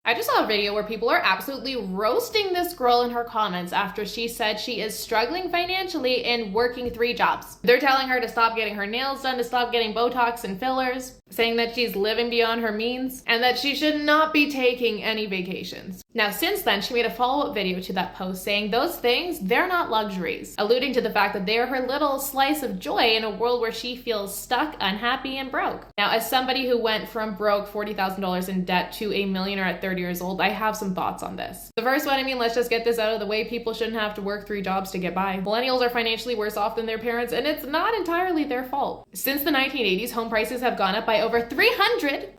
I just saw a video where people are absolutely roasting this girl in her comments after she said she is struggling financially and working 3 jobs. They're telling her to stop getting her nails done, to stop getting Botox and fillers, saying that she's living beyond her means, and that she should not be taking any vacations. Now, since then, she made a follow-up video to that post saying those things, they're not luxuries, alluding to the fact that they are her little slice of joy in a world where she feels stuck, unhappy, and broke. Now, as somebody who went from broke $40,000 in debt to a millionaire at 30 years old, I have some thoughts on this. The first one, let's just get this out of the way. People shouldn't have to work 3 jobs to get by. Millennials are financially worse off than their parents, and it's not entirely their fault. Since the 1980s, home prices have gone up by over 300%.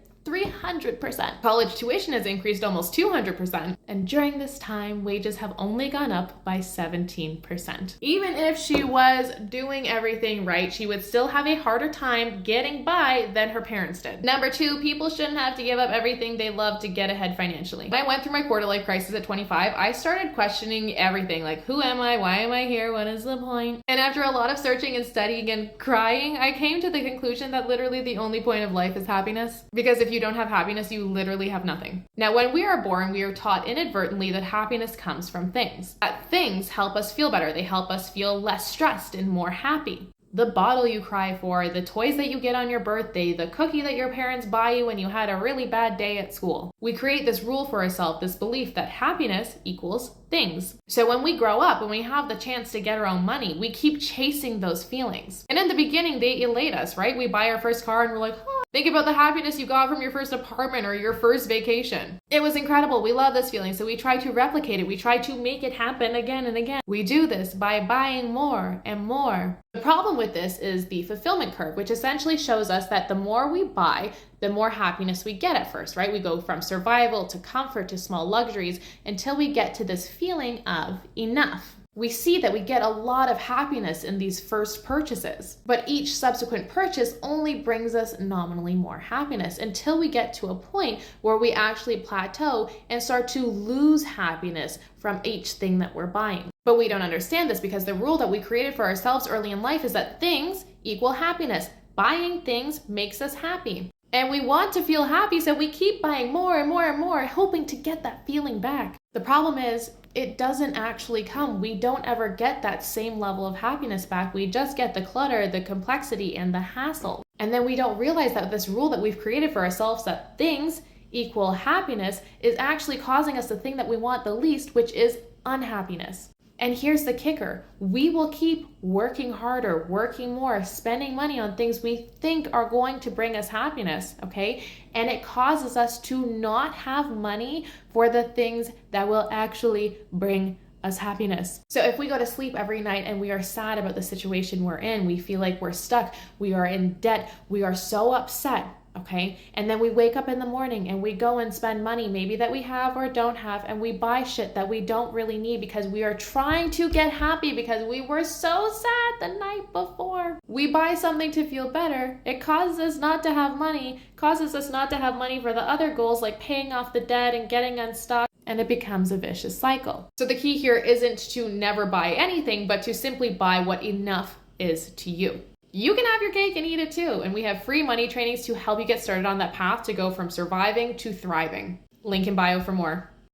College tuition has increased almost 200%. And during this time, wages have only gone up by 17%. Even if she was doing everything right, she would still have a harder time getting by than her parents did. Number 2, people shouldn't have to give up everything they love to get ahead financially. When I went through my quarter life crisis at 25, I started questioning everything, like who am I? Why am I here? What is the point? And after a lot of searching and studying and crying, I came to the conclusion that literally the only point of life is happiness. Because if you don't have happiness, you literally have nothing. Now, when we are born, we are taught inadvertently that happiness comes from things. That things help us feel better. They help us feel less stressed and more happy. The bottle you cry for, the toys that you get on your birthday, the cookie that your parents buy you when you had a really bad day at school. We create this rule for ourselves, this belief that happiness equals things. So when we grow up, when we have the chance to get our own money, we keep chasing those feelings. And in the beginning, they elate us, right? We buy our first car and we're like, think about the happiness you got from your first apartment or your first vacation. It was incredible. We love this feeling. So we try to replicate it. We try to make it happen again and again. We do this by buying more and more. The problem with this is the fulfillment curve, which essentially shows us that the more we buy, the more happiness we get at first, right? We go from survival to comfort to small luxuries until we get to this feeling of enough. We see that we get a lot of happiness in these first purchases, but each subsequent purchase only brings us nominally more happiness until we get to a point where we actually plateau and start to lose happiness from each thing that we're buying. But we don't understand this because the rule that we created for ourselves early in life is that things equal happiness. Buying things makes us happy. And we want to feel happy, so we keep buying more and more and more, hoping to get that feeling back. The problem is, it doesn't actually come. We don't ever get that same level of happiness back. We just get the clutter, the complexity, and the hassle. And then we don't realize that this rule that we've created for ourselves, that things equal happiness, is actually causing us the thing that we want the least, which is unhappiness. And here's the kicker. We will keep working harder, working more, spending money on things we think are going to bring us happiness, okay? And it causes us to not have money for the things that will actually bring us happiness. So if we go to sleep every night and we are sad about the situation we're in, we feel like we're stuck, we are in debt, we are so upset, okay? And then we wake up in the morning and we go and spend money maybe that we have or don't have, and we buy shit that we don't really need because we are trying to get happy because we were so sad the night before. We buy something to feel better. It causes us not to have money, causes us not to have money for the other goals like paying off the debt and getting unstuck, and it becomes a vicious cycle. So the key here isn't to never buy anything, but to simply buy what enough is to you. You can have your cake and eat it too, and we have free money trainings to help you get started on that path to go from surviving to thriving. Link in bio for more.